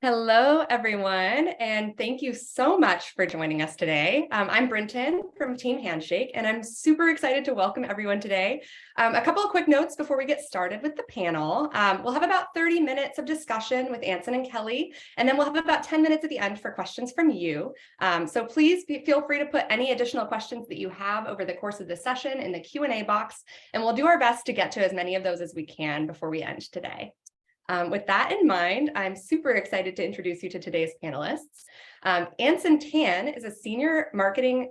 Hello, everyone, and thank you so much for joining us today. I'm Brinton from Team Handshake, and I'm super excited to welcome everyone today. A couple of quick notes before we get started with the panel. We'll have about 30 minutes of discussion with Anson and Kelly, and then we'll have about 10 minutes at the end for questions from you. So please feel free to put any additional questions that you have over the course of the session in the Q&A box, and we'll do our best to get to as many of those as we can before we end today. With that in mind, I'm super excited to introduce you to today's panelists. Anson Tan is a senior majoring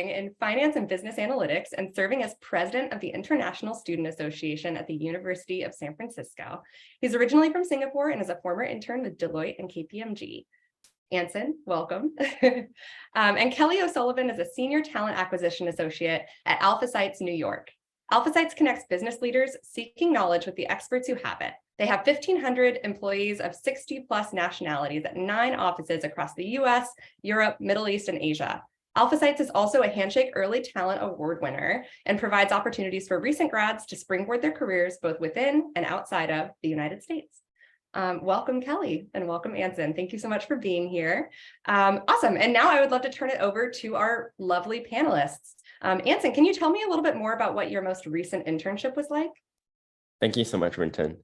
in finance and business analytics and serving as president of the International Student Association at the University of San Francisco. He's originally from Singapore and is a former intern with Deloitte and KPMG. Anson, welcome. And Kelly O'Sullivan is a senior talent acquisition associate at AlphaSights New York. AlphaSights connects business leaders seeking knowledge with the experts who have it. They have 1,500 employees of 60 plus nationalities at 9 offices across the US, Europe, Middle East, and Asia. AlphaSights is also a Handshake Early Talent Award winner and provides opportunities for recent grads to springboard their careers both within and outside of the United States. Welcome, Kelly, and welcome, Anson. Thank you so much for being here. Awesome. And now I would love to turn it over to our lovely panelists. Anson, can you tell me a little bit more about what your most recent internship was like? Thank you so much, Brinton.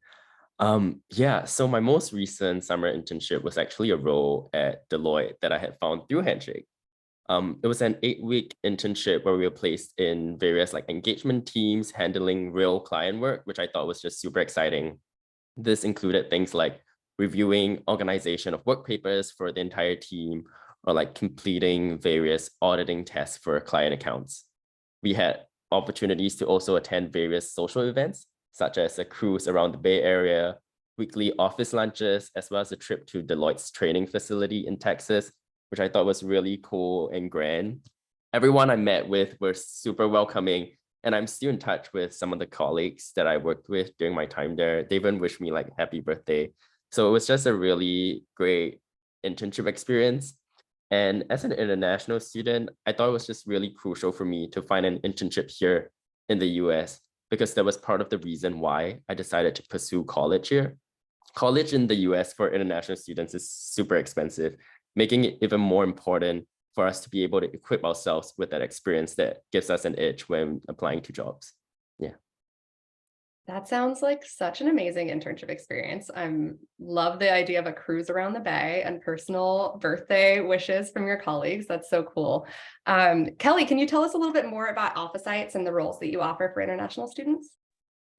So my most recent summer internship was actually a role at Deloitte that I had found through Handshake. It was an 8-week internship where we were placed in various engagement teams handling real client work, which I thought was just super exciting. This included things like reviewing organization of work papers for the entire team, or completing various auditing tests for client accounts. We had opportunities to also attend various social events, such as a cruise around the Bay Area, weekly office lunches, as well as a trip to Deloitte's training facility in Texas, which I thought was really cool and grand. Everyone I met with were super welcoming, and I'm still in touch with some of the colleagues that I worked with during my time there. They even wished me happy birthday. So it was just a really great internship experience. And as an international student, I thought it was just really crucial for me to find an internship here in the US, because that was part of the reason why I decided to pursue college here. College in the US for international students is super expensive, making it even more important for us to be able to equip ourselves with that experience that gives us an edge when applying to jobs. Yeah. That sounds like such an amazing internship experience. I love the idea of a cruise around the bay and personal birthday wishes from your colleagues. That's so cool. Kelly, can you tell us a little bit more about AlphaSights and the roles that you offer for international students?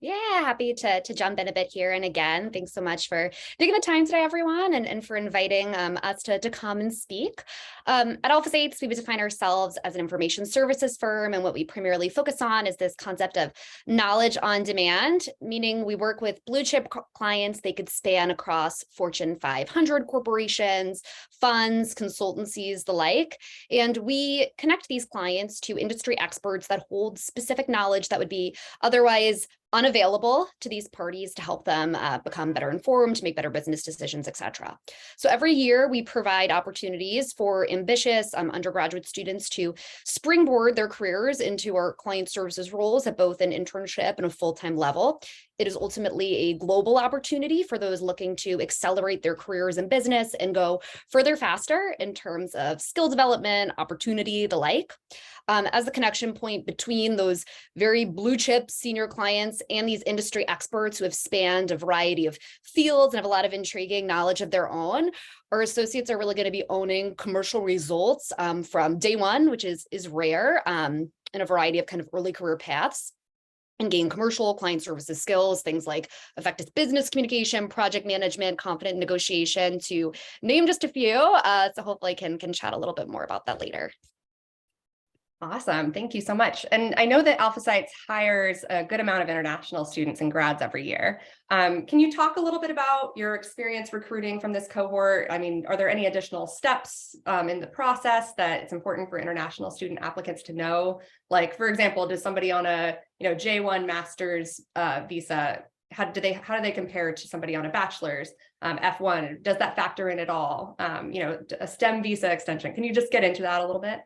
Yeah, happy to jump in a bit here. And again, thanks so much for taking the time today, everyone, and for inviting us to come and speak. At AlphaSights, we would define ourselves as an information services firm, and what we primarily focus on is this concept of knowledge on demand, meaning we work with blue chip clients. They could span across Fortune 500 corporations, funds, consultancies, the like, and we connect these clients to industry experts that hold specific knowledge that would be otherwise unavailable to these parties to help them become better informed, make better business decisions, et cetera. So every year we provide opportunities for ambitious undergraduate students to springboard their careers into our client services roles at both an internship and a full-time level. It is ultimately a global opportunity for those looking to accelerate their careers in business and go further faster in terms of skill development, opportunity, the like. As the connection point between those very blue chip senior clients and these industry experts who have spanned a variety of fields and have a lot of intriguing knowledge of their own, our associates are really going to be owning commercial results from day one, which is rare in a variety of kind of early career paths, and gain commercial client services skills, things like effective business communication, project management, confident negotiation, to name just a few. So hopefully can chat a little bit more about that later. Awesome. Thank you so much. And I know that AlphaSights hires a good amount of international students and grads every year. Can you talk a little bit about your experience recruiting from this cohort? I mean, are there any additional steps in the process that it's important for international student applicants to know? Like, for example, does somebody on a J1 master's visa, how do they compare to somebody on a bachelor's F1? Does that factor in at all? A STEM visa extension. Can you just get into that a little bit?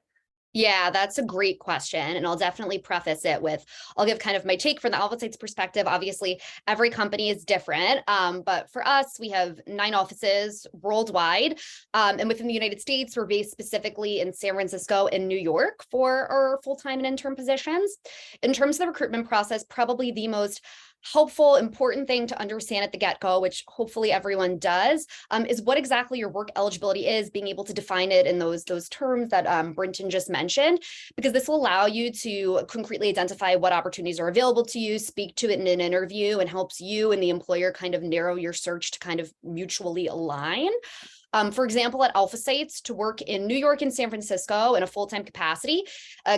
Yeah, that's a great question. And I'll definitely preface it with, I'll give kind of my take from the AlphaSights perspective. Obviously, every company is different. But for us, we have 9 offices worldwide. And within the United States, we're based specifically in San Francisco and New York for our full-time and intern positions. In terms of the recruitment process, probably the most helpful, important thing to understand at the get-go, which hopefully everyone does, is what exactly your work eligibility is, being able to define it in those terms that Brinton just mentioned, because this will allow you to concretely identify what opportunities are available to you, speak to it in an interview, and helps you and the employer kind of narrow your search to kind of mutually align. For example, at AlphaSights, to work in New York and San Francisco in a full-time capacity,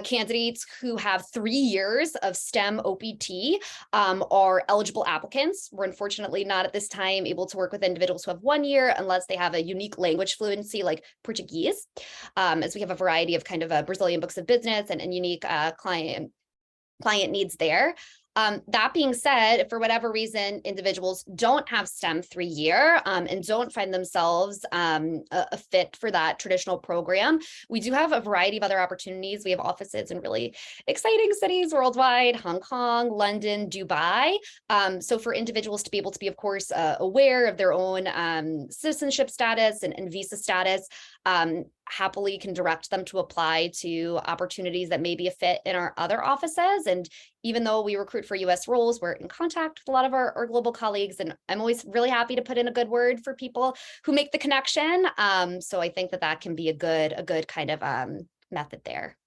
candidates who have 3 years of STEM OPT are eligible applicants. We're unfortunately not at this time able to work with individuals who have 1 year unless they have a unique language fluency like Portuguese, as we have a variety of kind of Brazilian books of business and unique client needs there. That being said, if for whatever reason individuals don't have STEM 3-year and don't find themselves a fit for that traditional program, we do have a variety of other opportunities. We have offices in really exciting cities worldwide: Hong Kong, London, Dubai. So for individuals to be able to be, of course, aware of their own citizenship status and visa status, happily can direct them to apply to opportunities that may be a fit in our other offices. And even though we recruit for US roles, we're in contact with a lot of our global colleagues, and I'm always really happy to put in a good word for people who make the connection. So I think that can be a good kind of method there.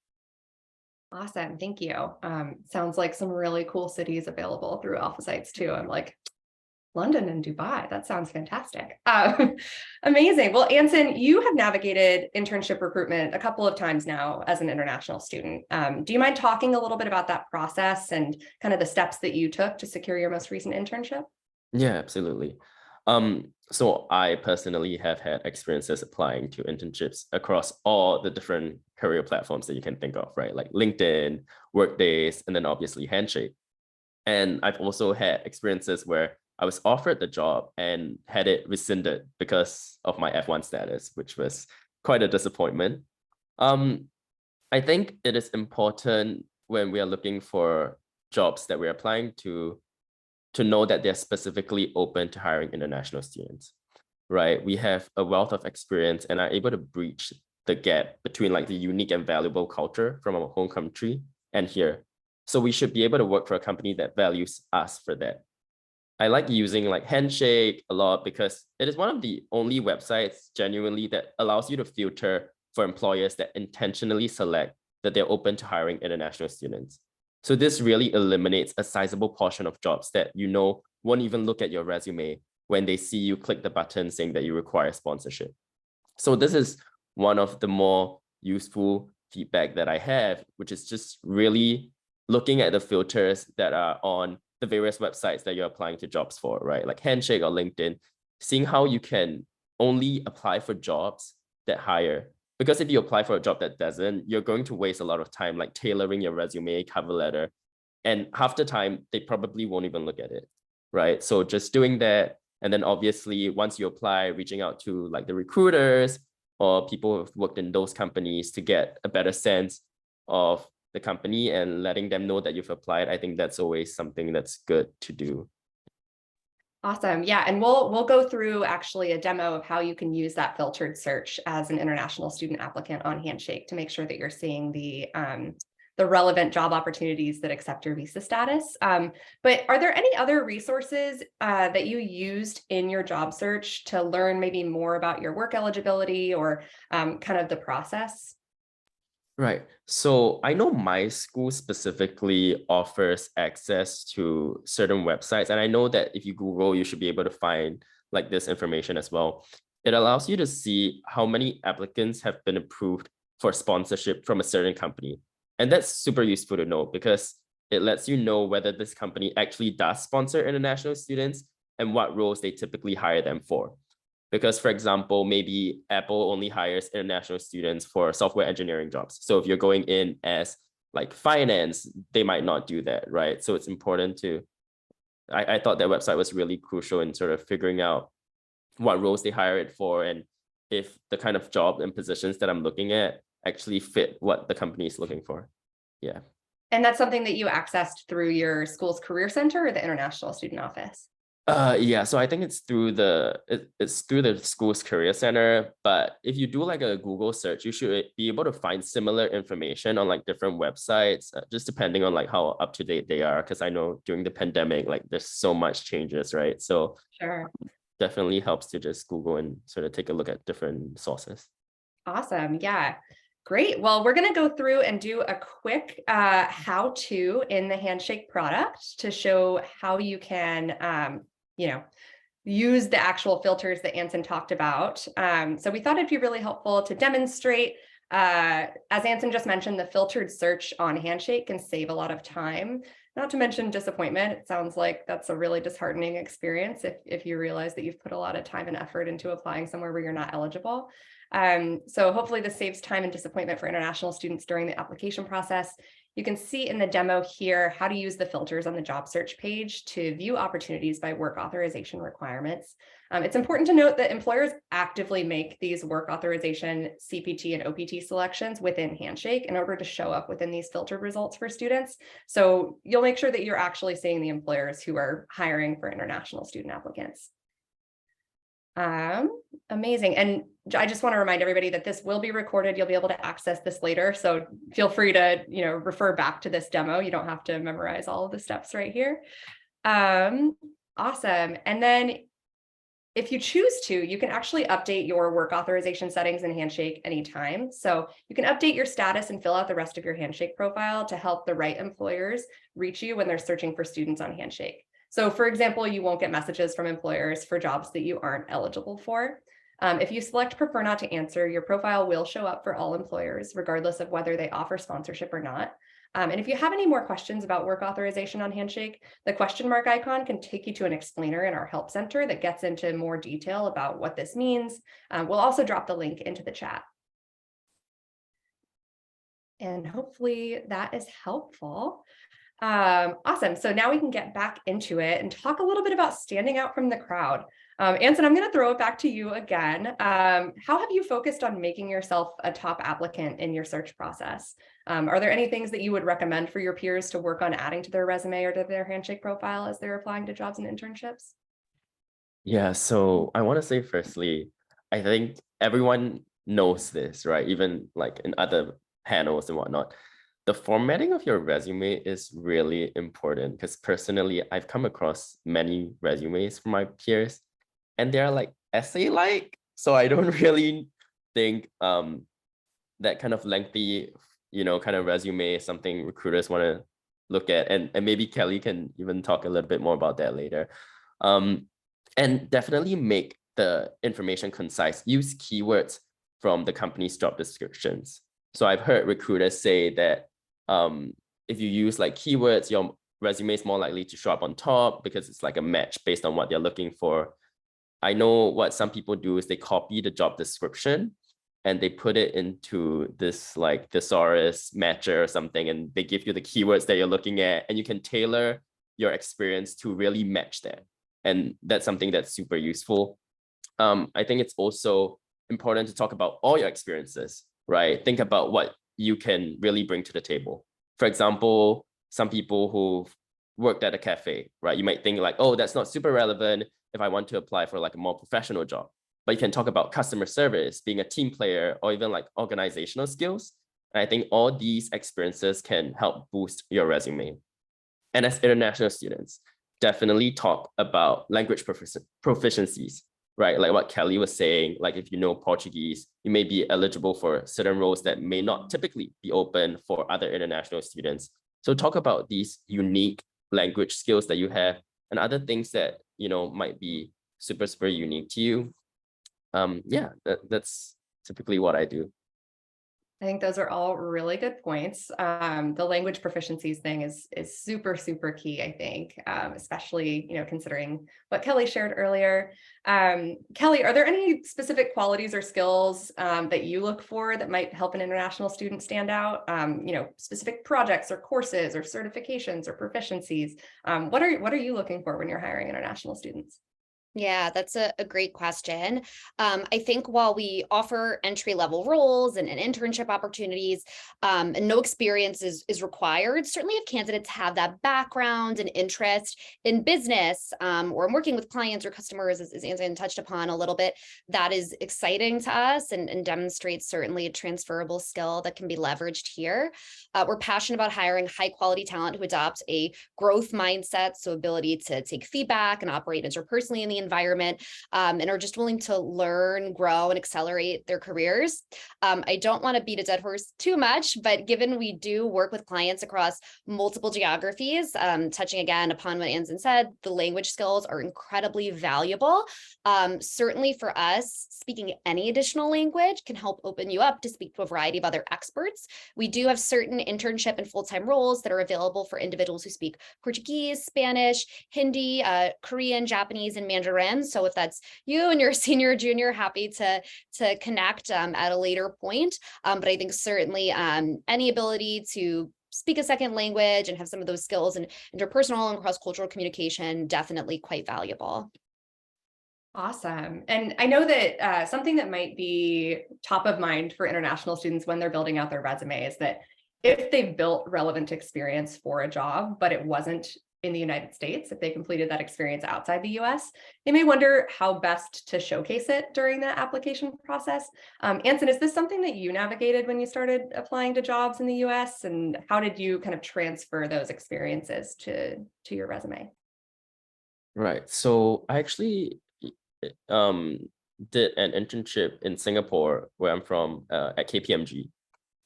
Awesome. Thank you. Sounds like some really cool cities available through AlphaSights too. I'm like, London and Dubai. That sounds fantastic. Amazing. Well, Anson, you have navigated internship recruitment a couple of times now as an international student. Do you mind talking a little bit about that process and kind of the steps that you took to secure your most recent internship? Yeah, absolutely. So I personally have had experiences applying to internships across all the different career platforms that you can think of, right? Like LinkedIn, Workdays, and then obviously Handshake. And I've also had experiences where I was offered the job and had it rescinded because of my F1 status, which was quite a disappointment. I think it is important when we are looking for jobs that we're applying to know that they're specifically open to hiring international students, right? We have a wealth of experience and are able to breach the gap between like the unique and valuable culture from our home country and here. So we should be able to work for a company that values us for that. I like using like Handshake a lot because it is one of the only websites genuinely that allows you to filter for employers that intentionally select that they're open to hiring international students. So this really eliminates a sizable portion of jobs that won't even look at your resume when they see you click the button saying that you require sponsorship. So this is one of the more useful feedback that I have, which is just really looking at the filters that are on the various websites that you're applying to jobs for, right? Like Handshake or LinkedIn, seeing how you can only apply for jobs that hire. Because if you apply for a job that doesn't, you're going to waste a lot of time like tailoring your resume, cover letter, and half the time they probably won't even look at it, right? So just doing that, and then obviously once you apply, reaching out to like the recruiters or people who've worked in those companies to get a better sense of the company and letting them know that you've applied. I think that's always something that's good to do. Awesome. Yeah. And we'll go through actually a demo of how you can use that filtered search as an international student applicant on Handshake to make sure that you're seeing the relevant job opportunities that accept your visa status. But are there any other resources that you used in your job search to learn maybe more about your work eligibility or kind of the process? Right. So I know my school specifically offers access to certain websites. And I know that if you Google, you should be able to find like this information as well. It allows you to see how many applicants have been approved for sponsorship from a certain company. And that's super useful to know because it lets you know whether this company actually does sponsor international students and what roles they typically hire them for. Because, for example, maybe Apple only hires international students for software engineering jobs. So if you're going in as like finance, they might not do that, right? So it's important to, I thought that website was really crucial in sort of figuring out what roles they hire it for and if the kind of job and positions that I'm looking at actually fit what the company is looking for. Yeah. And that's something that you accessed through your school's career center or the International Student Office? Yeah, so I think it's through it's through the school's career center, but if you do like a Google search, you should be able to find similar information on like different websites, just depending on like how up to date they are. Because I know during the pandemic, like there's so much changes, right? So Sure. definitely helps to just Google and sort of take a look at different sources. Awesome. Yeah. Great. Well, we're going to go through and do a quick how-to in the Handshake product to show how you can, use the actual filters that Anson talked about. So we thought it'd be really helpful to demonstrate. As Anson just mentioned, the filtered search on Handshake can save a lot of time, not to mention disappointment. It sounds like that's a really disheartening experience if you realize that you've put a lot of time and effort into applying somewhere where you're not eligible. So hopefully this saves time and disappointment for international students during the application process. You can see in the demo here how to use the filters on the job search page to view opportunities by work authorization requirements. It's important to note that employers actively make these work authorization, CPT, and OPT selections within Handshake in order to show up within these filtered results for students. So you'll make sure that you're actually seeing the employers who are hiring for international student applicants. Amazing. And I just want to remind everybody that this will be recorded. You'll be able to access this later. So feel free to, refer back to this demo. You don't have to memorize all of the steps right here. Awesome. And then if you choose to, you can actually update your work authorization settings in Handshake anytime. So you can update your status and fill out the rest of your Handshake profile to help the right employers reach you when they're searching for students on Handshake. So for example, you won't get messages from employers for jobs that you aren't eligible for. If you select prefer not to answer, your profile will show up for all employers, regardless of whether they offer sponsorship or not. And if you have any more questions about work authorization on Handshake, the question mark icon can take you to an explainer in our help center that gets into more detail about what this means. We'll also drop the link into the chat. And hopefully that is helpful. Awesome. So now we can get back into it and talk a little bit about standing out from the crowd. Anson, I'm going to throw it back to you again. How have you focused on making yourself a top applicant in your search process? Are there any things that you would recommend for your peers to work on adding to their resume or to their Handshake profile as they're applying to jobs and internships? Yeah, so I want to say firstly, I think everyone knows this, right? Even like in other panels and whatnot. The formatting of your resume is really important because personally, I've come across many resumes from my peers and they're like essay-like. So I don't really think that kind of lengthy, kind of resume is something recruiters want to look at. And maybe Kelly can even talk a little bit more about that later. And definitely make the information concise. Use keywords from the company's job descriptions. So I've heard recruiters say that if you use like keywords, your resume is more likely to show up on top because it's like a match based on what they're looking for. I know what some people do is they copy the job description and they put it into this like thesaurus matcher or something, and they give you the keywords that you're looking at, and you can tailor your experience to really match that. And that's something that's super useful. I think it's also important to talk about all your experiences, right? Think about what you can really bring to the table. For example, some people who've worked at a cafe, right? You might think like, oh, that's not super relevant if I want to apply for like a more professional job. But you can talk about customer service, being a team player, or even like organizational skills. And I think all these experiences can help boost your resume. And as international students, definitely talk about language proficiencies, right? Like what Kelly was saying, like if you know Portuguese, you may be eligible for certain roles that may not typically be open for other international students. So talk about these unique language skills that you have and other things that, might be super, super unique to you. That's typically what I do. I think those are all really good points. The language proficiencies thing is super, super key, I think, especially, considering what Kelly shared earlier. Kelly, are there any specific qualities or skills that you look for that might help an international student stand out? Specific projects or courses or certifications or proficiencies. What are you looking for when you're hiring international students? Yeah, that's a great question. I think while we offer entry-level roles and internship opportunities, and no experience is required, certainly if candidates have that background and interest in business, or in working with clients or customers, as Anson touched upon a little bit, that is exciting to us and demonstrates certainly a transferable skill that can be leveraged here. We're passionate about hiring high-quality talent who adopt a growth mindset, so ability to take feedback and operate interpersonally in the environment, and are just willing to learn, grow, and accelerate their careers. I don't want to beat a dead horse too much, but given we do work with clients across multiple geographies, touching again upon what Anson said, the language skills are incredibly valuable. Certainly for us, speaking any additional language can help open you up to speak to a variety of other experts. We do have certain internship and full-time roles that are available for individuals who speak Portuguese, Spanish, Hindi, Korean, Japanese, and Mandarin. So if that's you and you're a senior or junior, happy to connect at a later point. But I think certainly any ability to speak a second language and have some of those skills in interpersonal and cross-cultural communication, definitely quite valuable. Awesome. And I know that something that might be top of mind for international students when they're building out their resume is that if they've built relevant experience for a job, but it wasn't in the United States, if they completed that experience outside the US, they may wonder how best to showcase it during that application process. Anson, is this something that you navigated when you started applying to jobs in the US? And how did you kind of transfer those experiences to your resume? Right. So I actually did an internship in Singapore, where I'm from, at KPMG.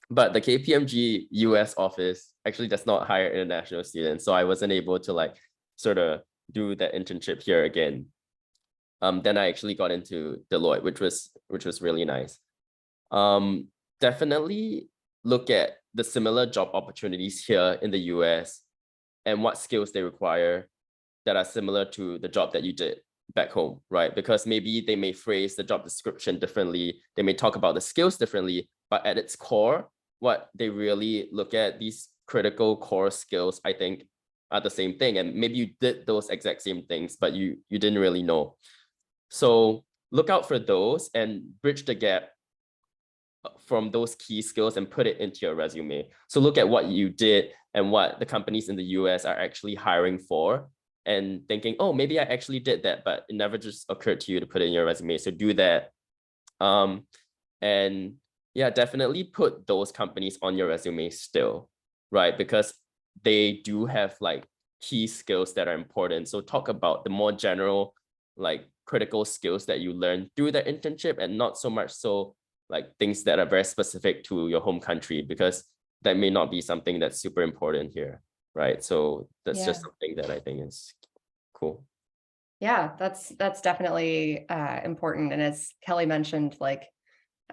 But the KPMG US office actually does not hire international students, so I wasn't able to like sort of do that internship here again. Then I actually got into Deloitte, which was really nice. Definitely look at the similar job opportunities here in the US and what skills they require that are similar to the job that you did back home, right? Because maybe they may phrase the job description differently, they may talk about the skills differently, but at its core, what they really look at, these critical core skills, I think, are the same thing. And maybe you did those exact same things, but you didn't really know. So look out for those and bridge the gap from those key skills and put it into your resume. So look at what you did and what the companies in the US are actually hiring for, and thinking, oh, maybe I actually did that, but it never just occurred to you to put it in your resume. So do that. And yeah, definitely put those companies on your resume still, right? Because they do have like key skills that are important. So talk about the more general, like critical skills that you learn through the internship, and not so much so like things that are very specific to your home country, because that may not be something that's super important here, right? So that's just something that I think is cool. Yeah, that's definitely important. And as Kelly mentioned, like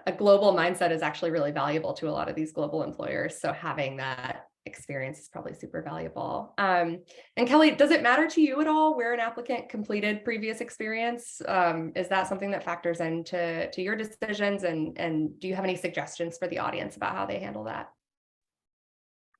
a global mindset is actually really valuable to a lot of these global employers. So having that experience is probably super valuable. And Kelly, does it matter to you at all where an applicant completed previous experience? Is that something that factors into your decisions? And do you have any suggestions for the audience about how they handle that?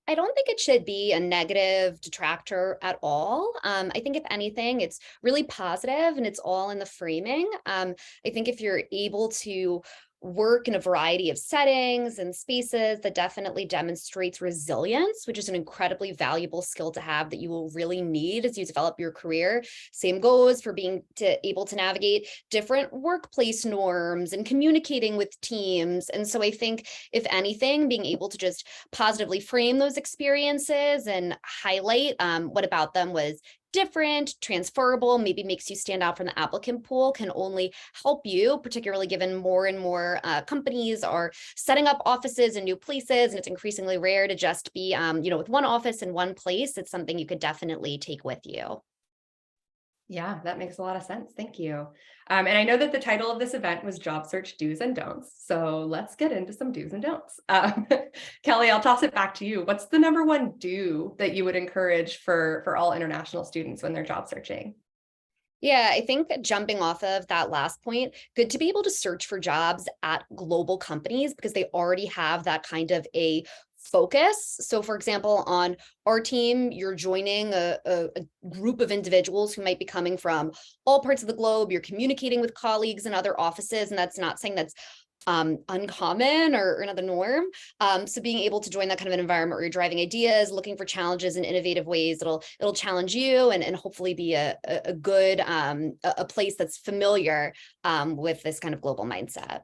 I don't think it should be a negative detractor at all. I think if anything, it's really positive and it's all in the framing. I think if you're able to work in a variety of settings and spaces, that definitely demonstrates resilience, which is an incredibly valuable skill to have that you will really need as you develop your career. Same goes for being able to navigate different workplace norms and communicating with teams. And so I think, if anything, being able to just positively frame those experiences and highlight what about them was different, transferable, maybe makes you stand out from the applicant pool, can only help you, particularly given more and more companies are setting up offices in new places, and it's increasingly rare to just be, with one office in one place. It's something you could definitely take with you. Yeah, that makes a lot of sense. Thank you. And I know that the title of this event was Job Search Do's and Don'ts. So let's get into some do's and don'ts. Kelly, I'll toss it back to you. What's the number one do that you would encourage for all international students when they're job searching? Yeah, I think jumping off of that last point, good to be able to search for jobs at global companies because they already have that kind of a focus. So for example, on our team, you're joining a group of individuals who might be coming from all parts of the globe. You're communicating with colleagues in other offices, and that's not saying that's uncommon or not the norm. So being able to join that kind of an environment where you're driving ideas, looking for challenges in innovative ways, it'll challenge you and hopefully be a good a place that's familiar with this kind of global mindset.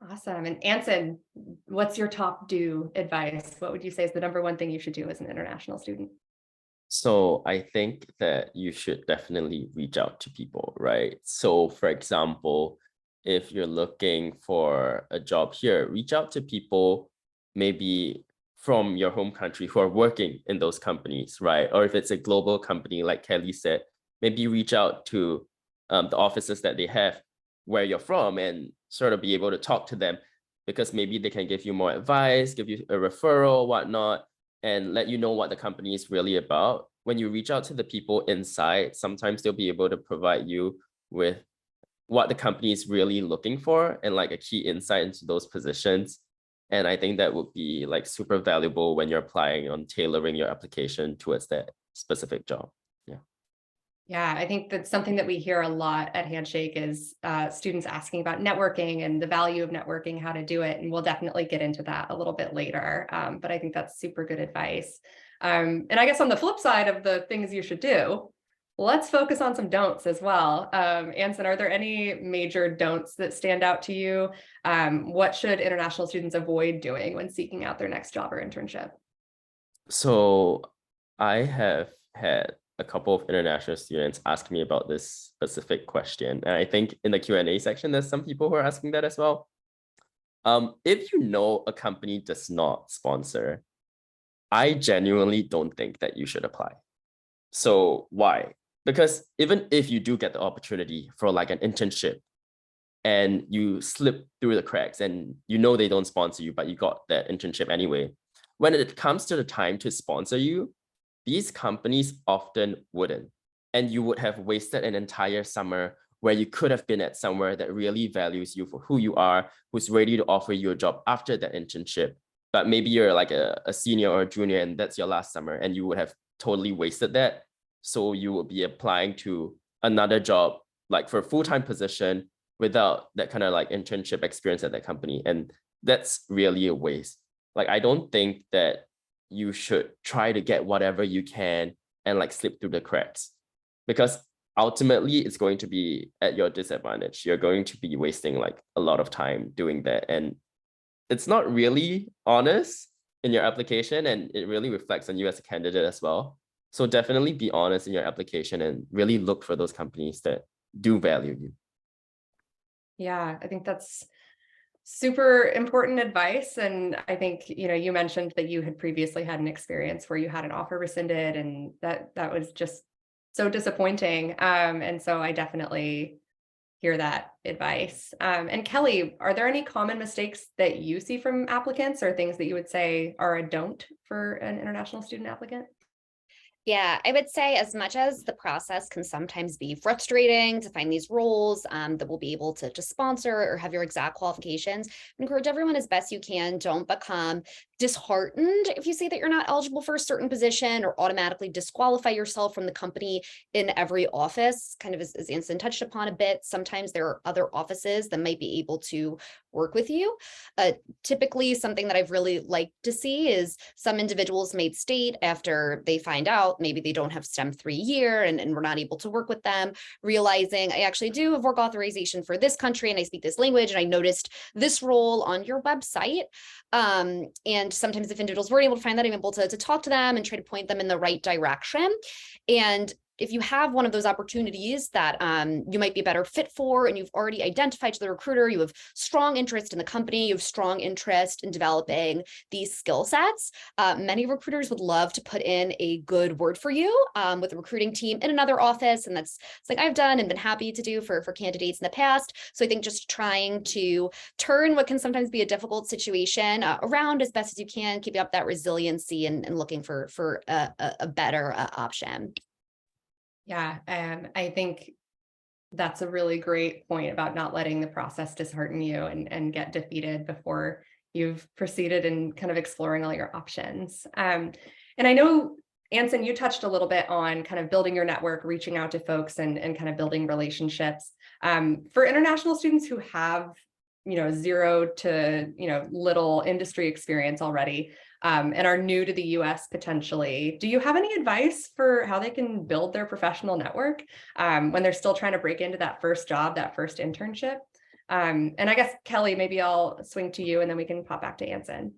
Awesome. And Anson, what's your top do advice? What would you say is the number one thing you should do as an international student? So I think that you should definitely reach out to people, right? So for example, if you're looking for a job here, reach out to people maybe from your home country who are working in those companies, right? Or if it's a global company, like Kelly said, maybe reach out to the offices that they have where you're from and sort of be able to talk to them, because maybe they can give you more advice, give you a referral, whatnot, and let you know what the company is really about. When you reach out to the people inside, sometimes they'll be able to provide you with what the company is really looking for and like a key insight into those positions. And I think that would be like super valuable when you're applying on tailoring your application towards that specific job. Yeah. Yeah, I think that's something that we hear a lot at Handshake is students asking about networking and the value of networking, how to do it. And we'll definitely get into that a little bit later. But I think that's super good advice. And I guess on the flip side of the things you should do, let's focus on some don'ts as well. Anson, are there any major don'ts that stand out to you? What should international students avoid doing when seeking out their next job or internship? So I have had a couple of international students ask me about this specific question. And I think in the Q&A section, there's some people who are asking that as well. If you know a company does not sponsor, I genuinely don't think that you should apply. So why? Because even if you do get the opportunity for like an internship and you slip through the cracks and you know they don't sponsor you, but you got that internship anyway, when it comes to the time to sponsor you, these companies often wouldn't. And you would have wasted an entire summer where you could have been at somewhere that really values you for who you are, who's ready to offer you a job after that internship. But maybe you're like a senior or a junior and that's your last summer and you would have totally wasted that. So you will be applying to another job, like for a full-time position without that kind of like internship experience at that company. And that's really a waste. Like, I don't think that you should try to get whatever you can and like slip through the cracks, because ultimately it's going to be at your disadvantage. You're going to be wasting like a lot of time doing that. And it's not really honest in your application, and it really reflects on you as a candidate as well. So definitely be honest in your application and really look for those companies that do value you. Yeah, I think that's super important advice. And I think, you mentioned that you had previously had an experience where you had an offer rescinded and that was just so disappointing. And so I definitely hear that advice. And Kelly, are there any common mistakes that you see from applicants or things that you would say are a don't for an international student applicant? Yeah, I would say as much as the process can sometimes be frustrating to find these roles that will be able to sponsor or have your exact qualifications, encourage everyone as best you can. Don't become disheartened if you say that you're not eligible for a certain position or automatically disqualify yourself from the company in every office. Kind of as Anson touched upon a bit, sometimes there are other offices that might be able to work with you. Typically, something that I've really liked to see is some individuals may state after they find out maybe they don't have STEM 3 year and we're not able to work with them, realizing I actually do have work authorization for this country and I speak this language and I noticed this role on your website. And sometimes if individuals weren't able to find that, I'm able to talk to them and try to point them in the right direction. And if you have one of those opportunities that you might be a better fit for, and you've already identified to the recruiter, you have strong interest in the company, you have strong interest in developing these skill sets, many recruiters would love to put in a good word for you with the recruiting team in another office. And that's like I've done and been happy to do for candidates in the past. So I think just trying to turn what can sometimes be a difficult situation around as best as you can, keeping up that resiliency and looking for a better option. Yeah, I think that's a really great point about not letting the process dishearten you and get defeated before you've proceeded in kind of exploring all your options. And I know, Anson, you touched a little bit on kind of building your network, reaching out to folks and kind of building relationships. For international students who have, zero to, little industry experience already, and are new to the US potentially, do you have any advice for how they can build their professional network when they're still trying to break into that first job, that first internship? And I guess, Kelly, maybe I'll swing to you and then we can pop back to Anson.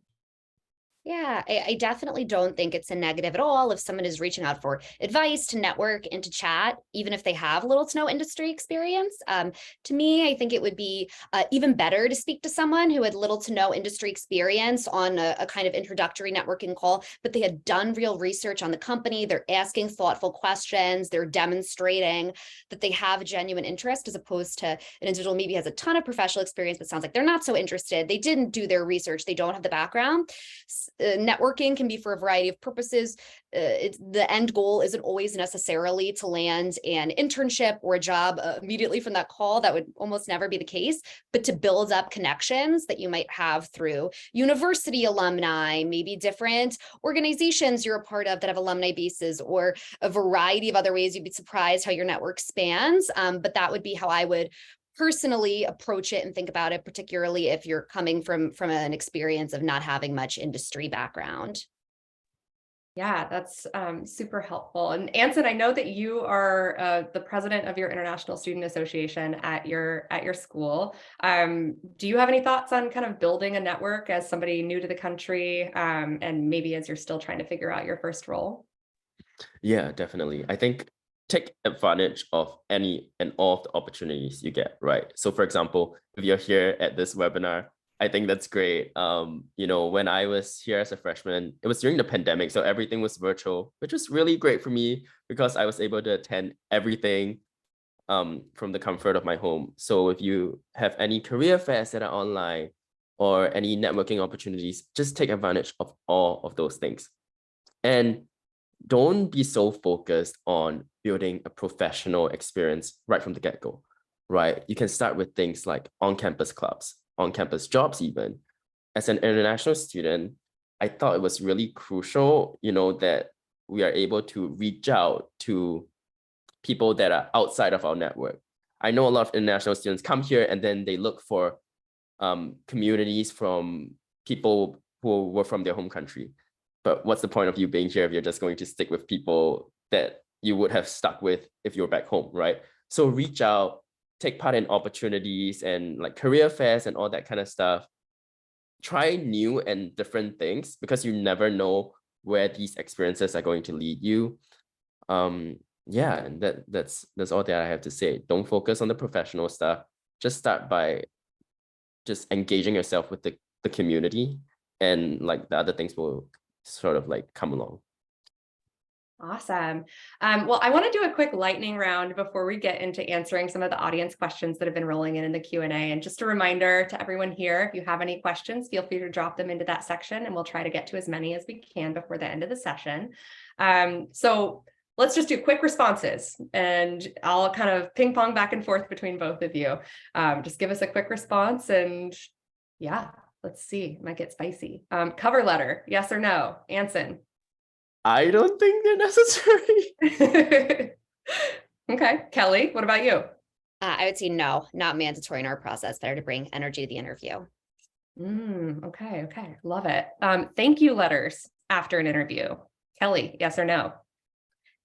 Yeah, I definitely don't think it's a negative at all if someone is reaching out for advice, to network, and to chat, even if they have little to no industry experience. To me, I think it would be even better to speak to someone who had little to no industry experience on a kind of introductory networking call, but they had done real research on the company. They're asking thoughtful questions. They're demonstrating that they have a genuine interest, as opposed to an individual maybe has a ton of professional experience, but sounds like they're not so interested. They didn't do their research. They don't have the background. Networking can be for a variety of purposes. The end goal isn't always necessarily to land an internship or a job immediately from that call. That would almost never be the case, but to build up connections that you might have through university alumni, maybe different organizations you're a part of that have alumni bases, or a variety of other ways. You'd be surprised how your network spans. But that would be how I would personally approach it and think about it, particularly if you're coming from an experience of not having much industry background. Yeah, that's super helpful. And Anson, I know that you are the president of your International Student Association at your school. Do you have any thoughts on kind of building a network as somebody new to the country, and maybe as you're still trying to figure out your first role? Yeah, definitely. I think take advantage of any and all of the opportunities you get, right? So for example, if you're here at this webinar, I think that's great. When I was here as a freshman, it was during the pandemic, so everything was virtual, which was really great for me because I was able to attend everything from the comfort of my home. So if you have any career fairs that are online or any networking opportunities, just take advantage of all of those things. And don't be so focused on building a professional experience right from the get-go, right? You can start with things like on-campus clubs, on-campus jobs even. As an international student, I thought it was really crucial, that we are able to reach out to people that are outside of our network. I know a lot of international students come here and then they look for communities from people who were from their home country. But what's the point of you being here if you're just going to stick with people that you would have stuck with if you're back home, right? So reach out, take part in opportunities and like career fairs and all that kind of stuff. Try new and different things because you never know where these experiences are going to lead you. Yeah, and that's all that I have to say. Don't focus on the professional stuff. Just start by just engaging yourself with the community, and like the other things will sort of like come along. Awesome. Well, I want to do a quick lightning round before we get into answering some of the audience questions that have been rolling in the Q&A. And just a reminder to everyone here, if you have any questions, feel free to drop them into that section and we'll try to get to as many as we can before the end of the session. So let's just do quick responses and I'll kind of ping pong back and forth between both of you. Just give us a quick response and yeah, let's see, might get spicy. Cover letter, yes or no? Anson? I don't think they're necessary. Okay, Kelly, what about you? I would say no, not mandatory in our process. Better to bring energy to the interview. Okay, love it. Thank you letters after an interview. Kelly, yes or no?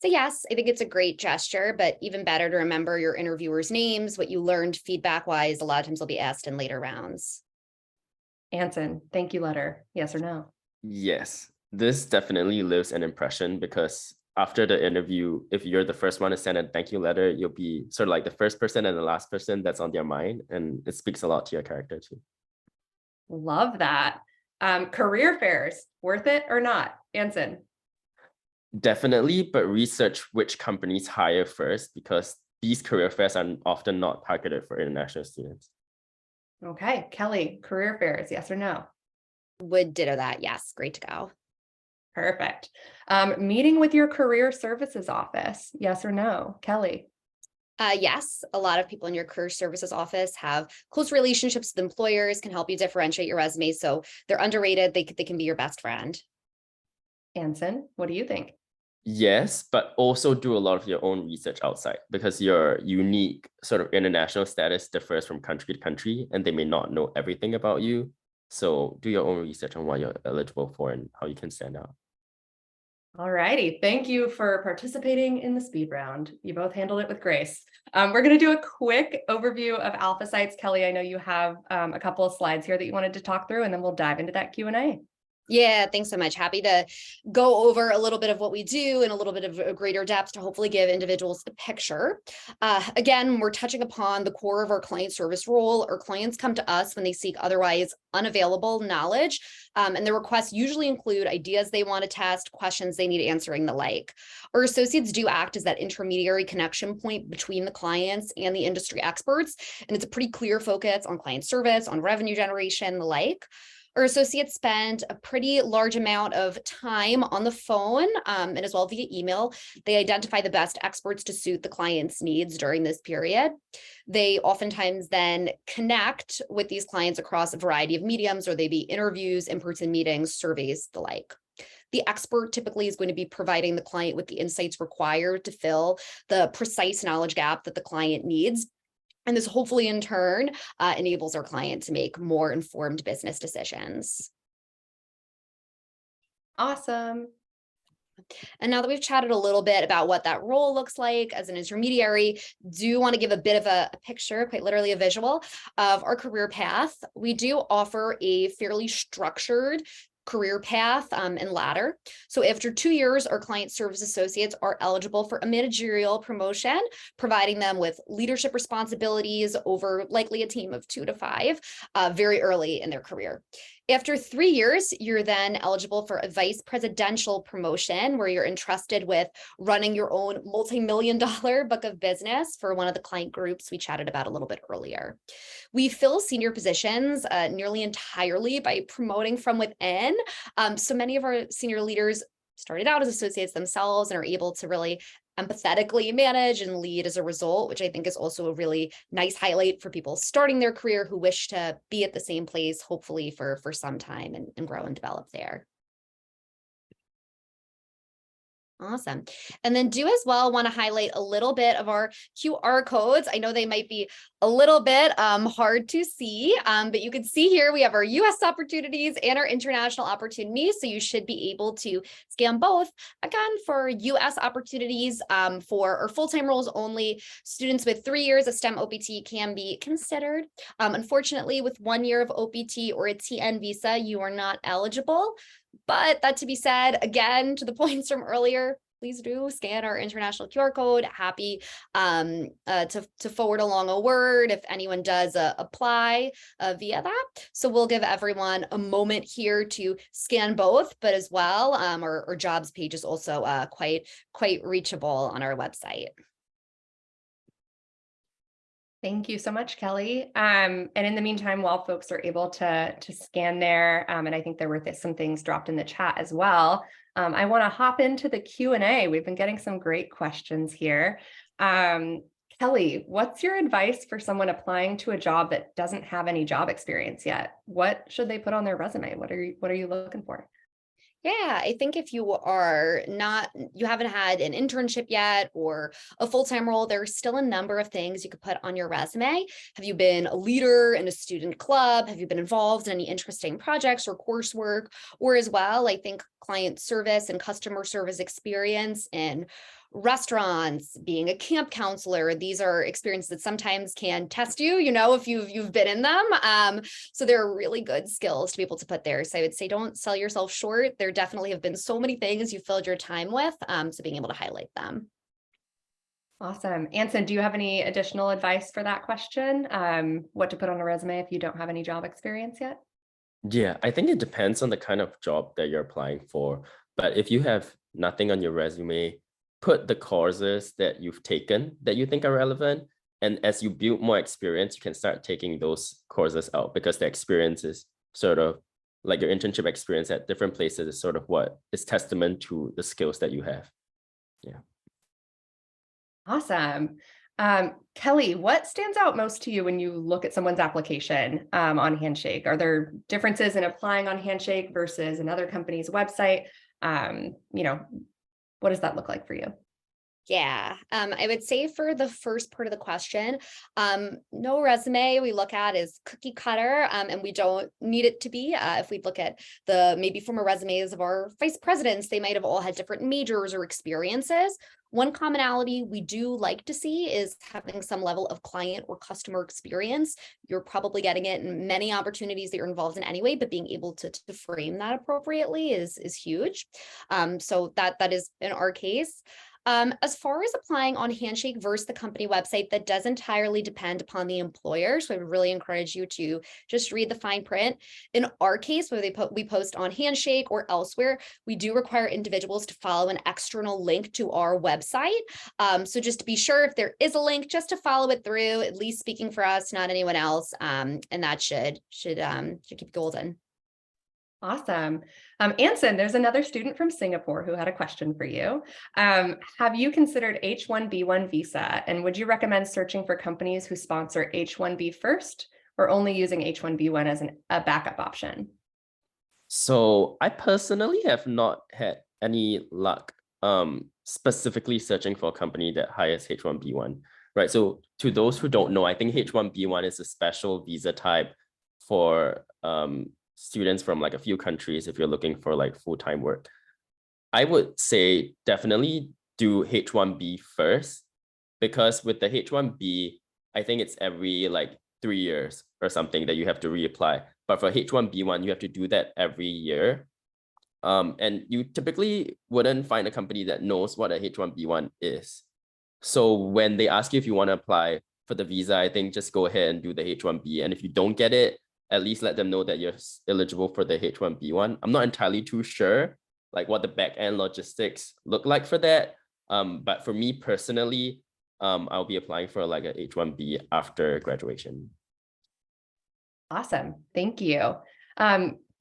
So yes, I think it's a great gesture, but even better to remember your interviewers' names, what you learned feedback-wise. A lot of times they'll be asked in later rounds. Anson, thank you letter, yes or no? Yes, this definitely leaves an impression because after the interview, if you're the first one to send a thank you letter, you'll be sort of like the first person and the last person that's on their mind. And it speaks a lot to your character too. Love that. Career fairs, worth it or not? Anson? Definitely, but research which companies hire first because these career fairs are often not targeted for international students. Okay, Kelly, career fairs, yes or no? Would ditto that. Yes, great to go. Perfect. Meeting with your career services office, yes or no? Kelly? Yes, a lot of people in your career services office have close relationships with employers, can help you differentiate your resume. So they're underrated. They can be your best friend. Anson, what do you think? Yes, but also do a lot of your own research outside because your unique sort of international status differs from country to country, and they may not know everything about you. So do your own research on what you're eligible for and how you can stand out. All righty. Thank you for participating in the speed round. You both handled it with grace. We're going to do a quick overview of AlphaSights. Kelly, I know you have a couple of slides here that you wanted to talk through, and then we'll dive into that Q&A. Yeah, thanks so much. Happy to go over a little bit of what we do and a little bit of a greater depth to hopefully give individuals a picture. Again, we're touching upon the core of our client service role. Our clients come to us when they seek otherwise unavailable knowledge, and the requests usually include ideas they want to test, questions they need answering, the like. Our associates do act as that intermediary connection point between the clients and the industry experts, and it's a pretty clear focus on client service, on revenue generation, the like. Our associates spend a pretty large amount of time on the phone and as well via email. They identify the best experts to suit the client's needs during this period. They oftentimes then connect with these clients across a variety of mediums, or they be interviews, in-person meetings, surveys, the like. The expert typically is going to be providing the client with the insights required to fill the precise knowledge gap that the client needs. And this hopefully in turn enables our client to make more informed business decisions. Awesome. And now that we've chatted a little bit about what that role looks like as an intermediary, do want to give a bit of a picture, quite literally a visual of our career path. We do offer a fairly structured career path and ladder. So after 2 years, our client service associates are eligible for a managerial promotion, providing them with leadership responsibilities over likely a team of 2 to 5 very early in their career. After 3 years, you're then eligible for a vice presidential promotion where you're entrusted with running your own multi-million-dollar book of business for one of the client groups we chatted about a little bit earlier. We fill senior positions nearly entirely by promoting from within. So many of our senior leaders started out as associates themselves and are able to really empathetically manage and lead as a result, which I think is also a really nice highlight for people starting their career who wish to be at the same place, hopefully for some time and grow and develop there. Awesome. And then do as well want to highlight a little bit of our QR codes. I know they might be a little bit hard to see, but you can see here we have our US opportunities and our international opportunities. So you should be able to scan both. Again, for US opportunities for our full-time roles only, students with 3 years of STEM OPT can be considered. Unfortunately, with 1 year of OPT or a TN visa, you are not eligible. But that to be said, again, to the points from earlier, please do scan our international QR code. Happy to forward along a word if anyone does apply via that. So we'll give everyone a moment here to scan both, but as well, our jobs page is also quite reachable on our website. Thank you so much, Kelly. And in the meantime, while folks are able to scan there, and I think there were some things dropped in the chat as well, I want to hop into the Q&A. We've been getting some great questions here. Kelly, what's your advice for someone applying to a job that doesn't have any job experience yet? What should they put on their resume? What are you looking for? Yeah, I think if you haven't had an internship yet or a full-time role, there's still a number of things you could put on your resume. Have you been a leader in a student club? Have you been involved in any interesting projects or coursework? Or as well, I think client service and customer service experience in restaurants, being a camp counselor, these are experiences that sometimes can test you, if you've been in them. So they're really good skills to be able to put there. So I would say don't sell yourself short. There definitely have been so many things you filled your time with. So being able to highlight them. Awesome. Anson, do you have any additional advice for that question? What to put on a resume if you don't have any job experience yet? Yeah, I think it depends on the kind of job that you're applying for. But if you have nothing on your resume, put the courses that you've taken that you think are relevant. And as you build more experience, you can start taking those courses out because the experience is sort of like your internship experience at different places is sort of what is testament to the skills that you have. Yeah. Awesome. Kelly, what stands out most to you when you look at someone's application on Handshake? Are there differences in applying on Handshake versus another company's website? What does that look like for you? Yeah, I would say for the first part of the question, no resume we look at is cookie cutter, and we don't need it to be. If we look at the maybe former resumes of our vice presidents, they might have all had different majors or experiences. One commonality we do like to see is having some level of client or customer experience. You're probably getting it in many opportunities that you're involved in anyway, but being able to frame that appropriately is huge. So that is in our case. As far as applying on Handshake versus the company website, that does entirely depend upon the employer. So I would really encourage you to just read the fine print. In our case, whether we post on Handshake or elsewhere, we do require individuals to follow an external link to our website. So just to be sure if there is a link, just to follow it through, at least speaking for us, not anyone else. And that should keep golden. Awesome. Anson, there's another student from Singapore who had a question for you. Have you considered H-1B1 visa, and would you recommend searching for companies who sponsor H-1B first, or only using H-1B1 as a backup option? So I personally have not had any luck specifically searching for a company that hires H-1B1, right? So to those who don't know, I think H-1B1 is a special visa type for students from like a few countries if you're looking for like full-time work. I would say definitely do H-1B first, because with the H-1B, I think it's every like 3 years or something that you have to reapply. But for H-1B1, you have to do that every year. And you typically wouldn't find a company that knows what a H-1B1 is. So when they ask you if you want to apply for the visa, I think just go ahead and do the H-1B. And if you don't get it, at least let them know that you're eligible for the H-1B1. I'm not entirely too sure like what the back end logistics look like for that. But for me personally, I'll be applying for like a H-1B after graduation. Awesome. Thank you.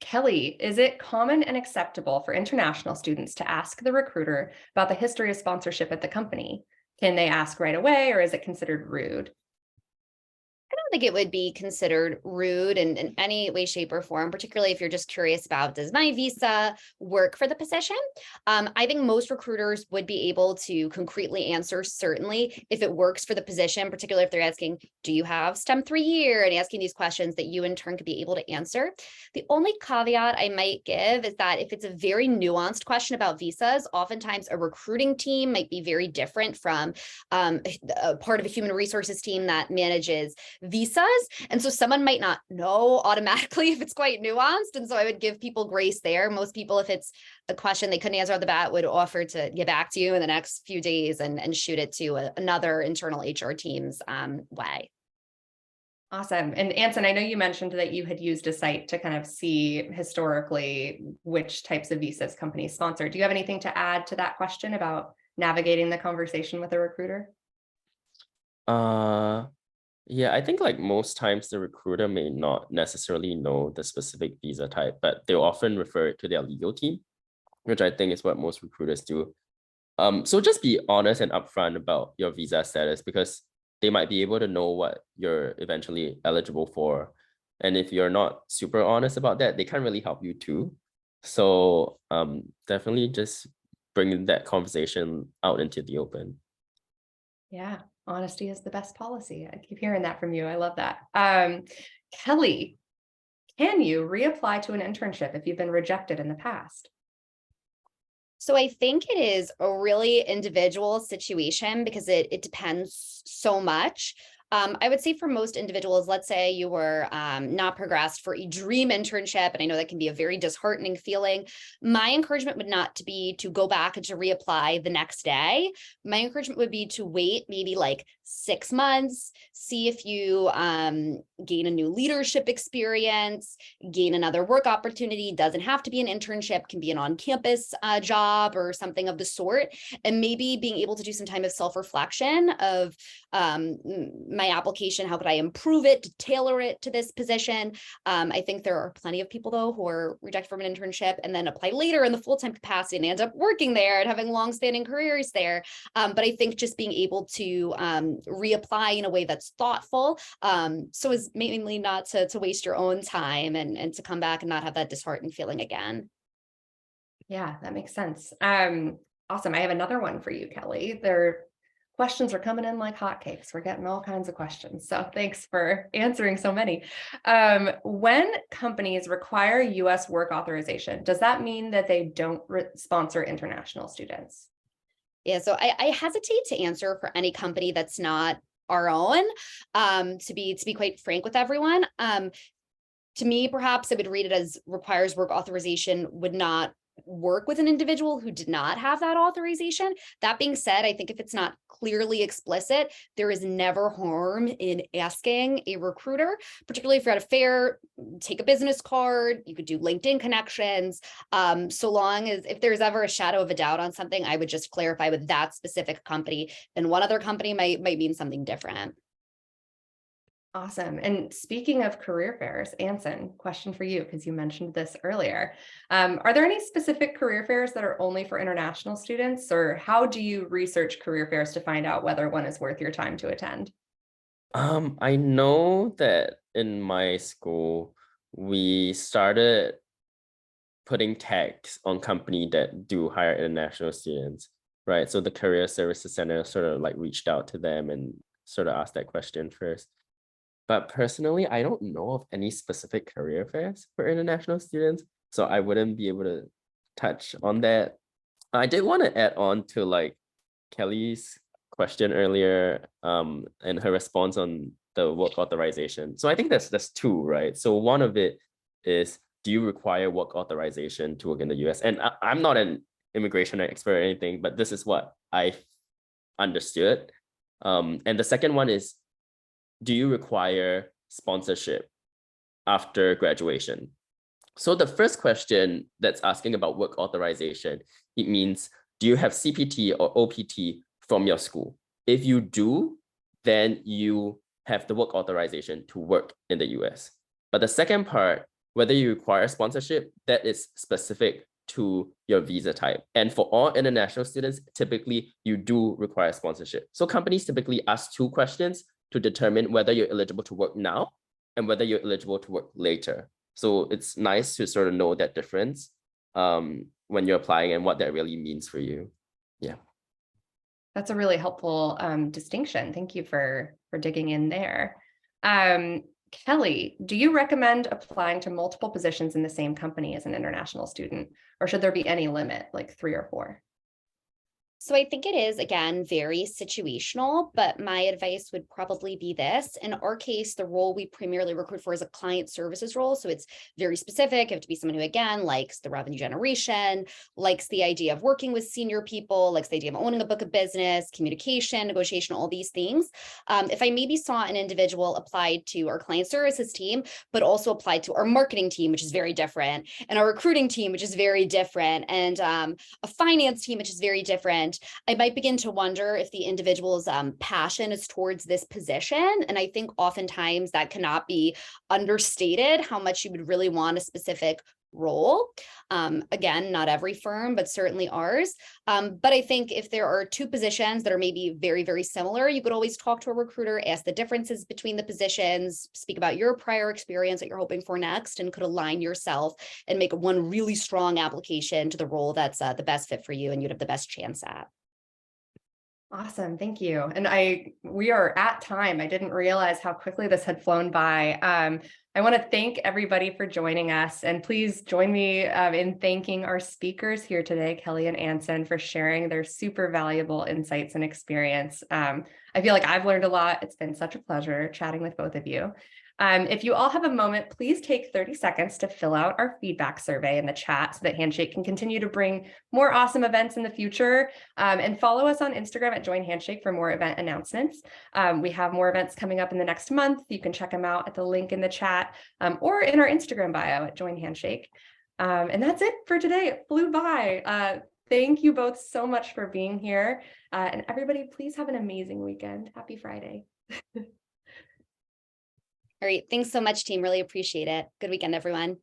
Kelly, is it common and acceptable for international students to ask the recruiter about the history of sponsorship at the company? Can they ask right away, or is it considered rude? I don't think it would be considered rude in any way, shape, or form, particularly if you're just curious about, does my visa work for the position? I think most recruiters would be able to concretely answer, certainly, if it works for the position, particularly if they're asking, do you have STEM 3-year? And asking these questions that you in turn could be able to answer. The only caveat I might give is that if it's a very nuanced question about visas, oftentimes a recruiting team might be very different from a part of a human resources team that manages visas. And so someone might not know automatically if it's quite nuanced. And so I would give people grace there. Most people, if it's a question they couldn't answer at the bat, would offer to get back to you in the next few days and shoot it to another internal HR team's way. Awesome. And Anson, I know you mentioned that you had used a site to kind of see historically which types of visas companies sponsor. Do you have anything to add to that question about navigating the conversation with a recruiter? Yeah, I think like most times the recruiter may not necessarily know the specific visa type, but they'll often refer it to their legal team, which I think is what most recruiters do. So just be honest and upfront about your visa status, because they might be able to know what you're eventually eligible for. And if you're not super honest about that, they can't really help you too. So definitely just bring that conversation out into the open. Yeah, honesty is the best policy. I keep hearing that from you. I love that. Kelly, can you reapply to an internship if you've been rejected in the past? So I think it is a really individual situation because it depends so much. I would say for most individuals, let's say you were not progressed for a dream internship, and I know that can be a very disheartening feeling. My encouragement would not to be to go back and to reapply the next day. My encouragement would be to wait maybe like 6 months, see if you gain a new leadership experience, gain another work opportunity. Doesn't have to be an internship, can be an on-campus job or something of the sort, and maybe being able to do some time of self-reflection of my application, how could I improve it to tailor it to this position? I think there are plenty of people though who are rejected from an internship and then apply later in the full-time capacity and end up working there and having long-standing careers there. But I think just being able to reapply in a way that's thoughtful, so as mainly not to waste your own time and to come back and not have that disheartened feeling again. Yeah, that makes sense. Awesome. I have another one for you, Kelly. Questions are coming in like hotcakes. We're getting all kinds of questions. So thanks for answering so many. When companies require US work authorization, does that mean that they don't sponsor international students? Yeah, so I hesitate to answer for any company that's not our own, to be quite frank with everyone. To me, perhaps I would read it as requires work authorization would not work with an individual who did not have that authorization. That being said, I think if it's not clearly explicit, there is never harm in asking a recruiter, particularly if you're at a fair, take a business card, you could do LinkedIn connections. So long as if there's ever a shadow of a doubt on something, I would just clarify with that specific company, and one other company might mean something different. Awesome. And speaking of career fairs, Anson, question for you, because you mentioned this earlier. Are there any specific career fairs that are only for international students, or how do you research career fairs to find out whether one is worth your time to attend? I know that in my school, we started putting tags on company that do hire international students, right? So the Career Services Center sort of like reached out to them and sort of asked that question first. But personally, I don't know of any specific career fairs for international students, so I wouldn't be able to touch on that. I did want to add on to like Kelly's question earlier, and her response on the work authorization. So I think that's two, right? So one of it is, do you require work authorization to work in the US? And I'm not an immigration expert or anything, but this is what I understood. And the second one is, do you require sponsorship after graduation? So the first question that's asking about work authorization, it means, do you have CPT or OPT from your school? If you do, then you have the work authorization to work in the US. But the second part, whether you require sponsorship, that is specific to your visa type. And for all international students, typically you do require sponsorship. So companies typically ask two questions to determine whether you're eligible to work now and whether you're eligible to work later. So it's nice to sort of know that difference when you're applying and what that really means for you. Yeah. That's a really helpful distinction. Thank you for digging in there. Kelly, do you recommend applying to multiple positions in the same company as an international student, or should there be any limit, like 3 or 4? So I think it is, again, very situational, but my advice would probably be this. In our case, the role we primarily recruit for is a client services role. So it's very specific. You have to be someone who, again, likes the revenue generation, likes the idea of working with senior people, likes the idea of owning a book of business, communication, negotiation, all these things. If I maybe saw an individual applied to our client services team, but also applied to our marketing team, which is very different, and our recruiting team, which is very different, and a finance team, which is very different, I might begin to wonder if the individual's passion is towards this position. And I think oftentimes that cannot be understated, how much you would really want a specific role. Again, not every firm, but certainly ours. But I think if there are two positions that are maybe very, very similar, you could always talk to a recruiter, ask the differences between the positions, speak about your prior experience that you're hoping for next, and could align yourself and make one really strong application to the role that's the best fit for you and you'd have the best chance at. Awesome. Thank you. And we are at time. I didn't realize how quickly this had flown by. I want to thank everybody for joining us, and please join me in thanking our speakers here today, Kelly and Anson, for sharing their super valuable insights and experience. I feel like I've learned a lot. It's been such a pleasure chatting with both of you. If you all have a moment, please take 30 seconds to fill out our feedback survey in the chat so that Handshake can continue to bring more awesome events in the future. And follow us on Instagram at Join Handshake for more event announcements. We have more events coming up in the next month. You can check them out at the link in the chat or in our Instagram bio at Join Handshake. And that's it for today. It flew by. Thank you both so much for being here. And everybody, please have an amazing weekend. Happy Friday. All right. Thanks so much, team. Really appreciate it. Good weekend, everyone.